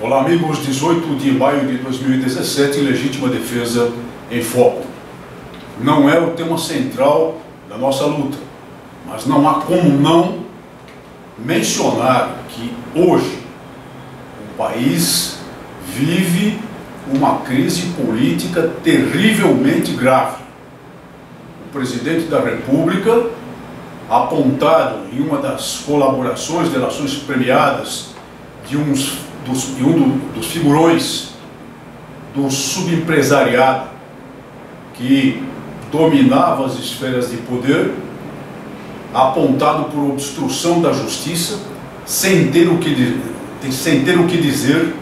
Olá, amigos. 18 de maio de 2017, Legítima Defesa em Foco. Não é o tema central da nossa luta, mas não há como não mencionar que hoje o país vive uma crise política terrivelmente grave. O presidente da República, apontado em uma das colaborações de relações premiadas de um dos figurões do subempresariado que dominava as esferas de poder, apontado por obstrução da justiça, sem ter o que dizer,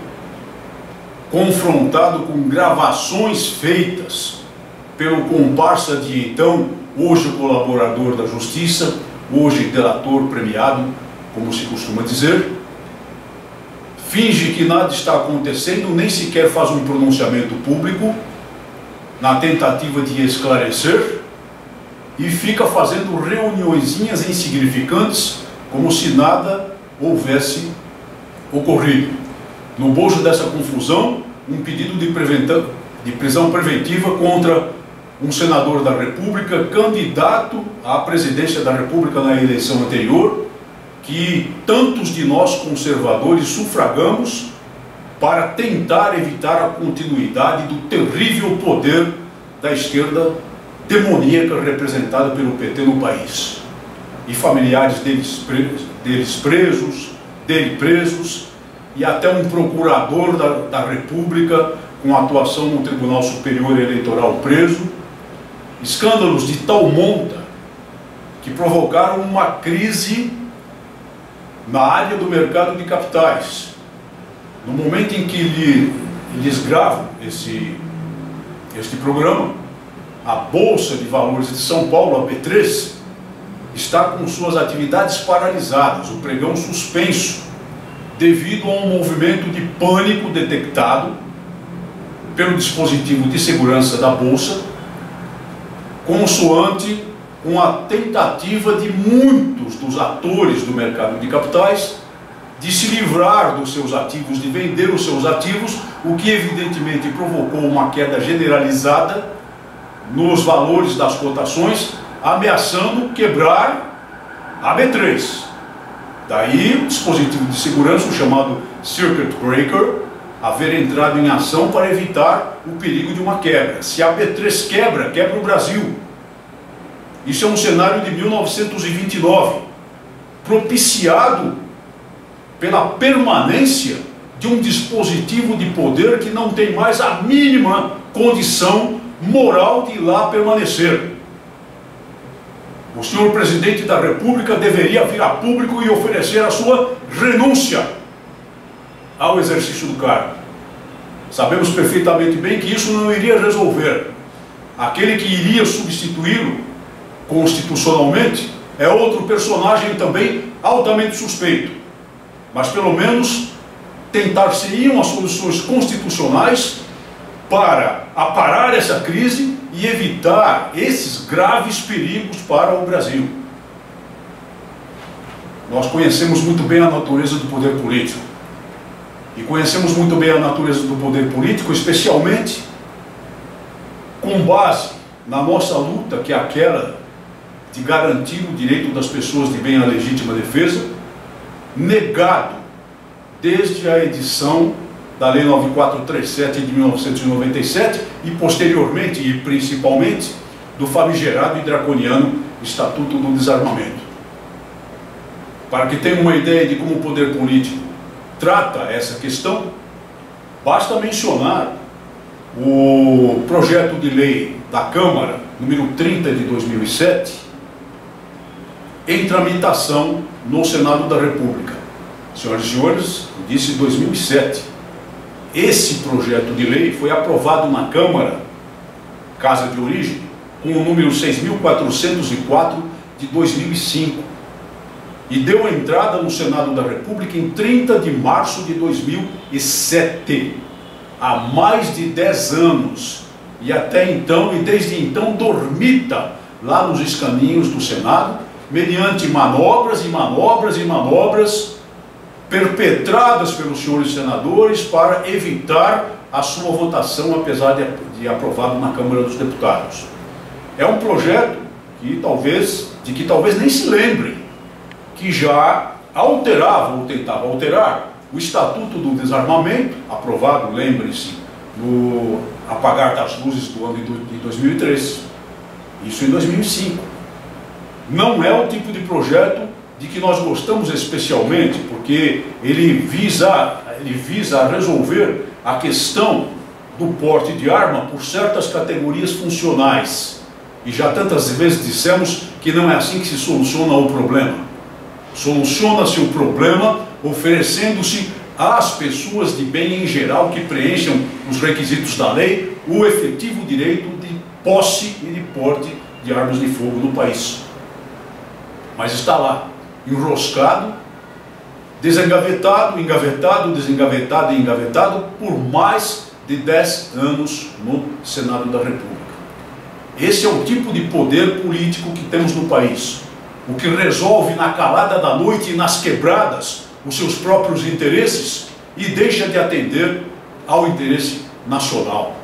confrontado com gravações feitas pelo comparsa de então, hoje colaborador da justiça, hoje delator premiado, como se costuma dizer, finge que nada está acontecendo, nem sequer faz um pronunciamento público na tentativa de esclarecer e fica fazendo reuniõezinhas insignificantes como se nada houvesse ocorrido. No bojo dessa confusão, um pedido de prisão preventiva contra um senador da República, candidato à presidência da República na eleição anterior, que tantos de nós conservadores sufragamos para tentar evitar a continuidade do terrível poder da esquerda demoníaca representada pelo PT no país. E familiares dele presos, e até um procurador da República com atuação no Tribunal Superior Eleitoral preso. Escândalos de tal monta que provocaram uma crise na área do mercado de capitais. No momento em que eles gravam este programa, a Bolsa de Valores de São Paulo, a B3, está com suas atividades paralisadas, o pregão suspenso, devido a um movimento de pânico detectado pelo dispositivo de segurança da Bolsa, consoante com a tentativa de muitos dos atores do mercado de capitais de se livrar dos seus ativos, de vender os seus ativos, o que evidentemente provocou uma queda generalizada nos valores das cotações, ameaçando quebrar a B3. Daí o dispositivo de segurança, o chamado Circuit Breaker, haver entrado em ação para evitar o perigo de uma quebra. Se a B3 quebra o Brasil. Isso é um cenário de 1929, propiciado pela permanência de um dispositivo de poder que não tem mais a mínima condição moral de ir lá permanecer. O senhor presidente da República deveria vir a público e oferecer a sua renúncia ao exercício do cargo. Sabemos perfeitamente bem que isso não iria resolver. Aquele que iria substituí-lo constitucionalmente é outro personagem também altamente suspeito, mas pelo menos tentar-se-iam as soluções constitucionais para aparar essa crise e evitar esses graves perigos para o Brasil. Nós conhecemos muito bem a natureza do poder político e conhecemos muito bem a natureza do poder político, especialmente com base na nossa luta, que é aquela de garantir o direito das pessoas de bem à legítima defesa, negado desde a edição da Lei 9437 de 1997 e posteriormente e principalmente do famigerado e draconiano Estatuto do Desarmamento. Para que tenham uma ideia de como o poder político trata essa questão, basta mencionar o projeto de lei da Câmara, número 30 de 2007, em tramitação no Senado da República. Senhoras e senhores, eu disse 2007. Esse projeto de lei foi aprovado na Câmara, casa de origem, com o número 6.404 de 2005 e deu a entrada no Senado da República em 30 de março de 2007, há mais de 10 anos, e até então, e desde então, dormita lá nos escaninhos do Senado, mediante manobras e manobras e manobras perpetradas pelos senhores senadores para evitar a sua votação, apesar de aprovado na Câmara dos Deputados. É um projeto que talvez nem se lembrem, que já alterava ou tentava alterar o Estatuto do Desarmamento, aprovado, lembrem-se, no apagar das luzes do ano de 2003, isso em 2005. Não é o tipo de projeto de que nós gostamos especialmente, porque ele visa resolver a questão do porte de arma por certas categorias funcionais. E já tantas vezes dissemos que não é assim que se soluciona o problema. Soluciona-se o problema oferecendo-se às pessoas de bem em geral que preencham os requisitos da lei o efetivo direito de posse e de porte de armas de fogo no país. Mas está lá, enroscado, desengavetado, engavetado, desengavetado e engavetado por mais de 10 anos no Senado da República. Esse é o tipo de poder político que temos no país, o que resolve na calada da noite e nas quebradas os seus próprios interesses e deixa de atender ao interesse nacional.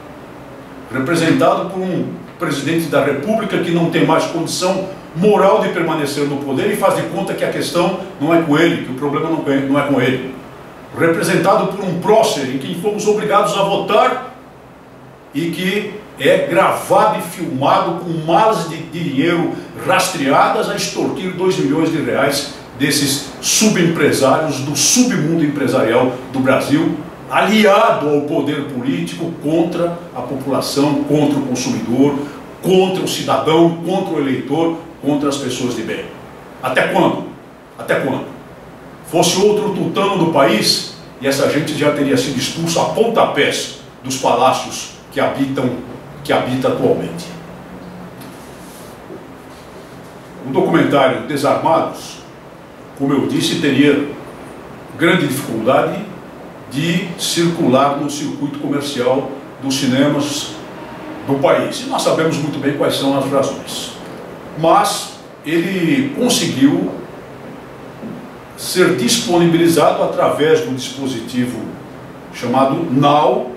Representado por um presidente da República que não tem mais condição moral de permanecer no poder e faz de conta que a questão não é com ele, que o problema não é com ele. Representado por um prócer em quem fomos obrigados a votar e que é gravado e filmado com malas de dinheiro rastreadas a extorquir 2 milhões de reais desses subempresários do submundo empresarial do Brasil, aliado ao poder político contra a população, contra o consumidor, contra o cidadão, contra o eleitor, contra as pessoas de bem. Até quando? Até quando? Fosse outro tutano do país e essa gente já teria sido expulsa a pontapés dos palácios que habita atualmente. O documentário Desarmados, como eu disse, teria grande dificuldade de circular no circuito comercial dos cinemas do país. E nós sabemos muito bem quais são as razões. Mas ele conseguiu ser disponibilizado através do dispositivo chamado Now,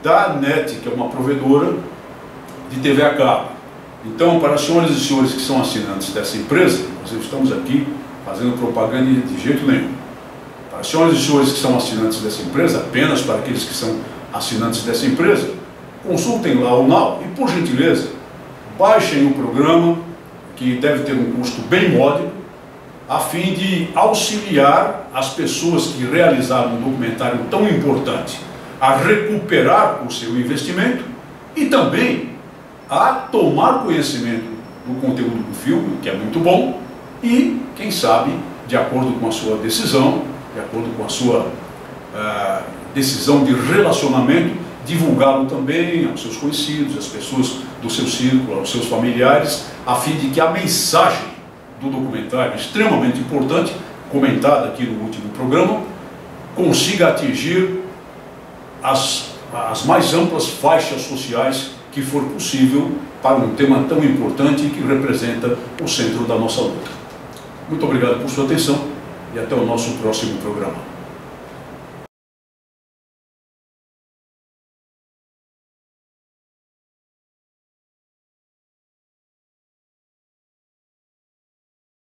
da NET, que é uma provedora de TV a cabo. Então, para as senhoras e senhores que são assinantes dessa empresa, nós estamos aqui fazendo propaganda de jeito nenhum. Para as senhoras e senhores que são assinantes dessa empresa, apenas para aqueles que são assinantes dessa empresa, consultem lá o Now e, por gentileza, baixem o programa, que deve ter um custo bem módico, a fim de auxiliar as pessoas que realizaram um documentário tão importante a recuperar o seu investimento e também a tomar conhecimento do conteúdo do filme, que é muito bom, e, quem sabe, de acordo com a sua decisão, de acordo com a sua decisão de relacionamento, divulgá-lo também aos seus conhecidos, às pessoas do seu círculo, aos seus familiares, a fim de que a mensagem do documentário, extremamente importante, comentada aqui no último programa, consiga atingir as mais amplas faixas sociais que for possível para um tema tão importante que representa o centro da nossa luta. Muito obrigado por sua atenção e até o nosso próximo programa.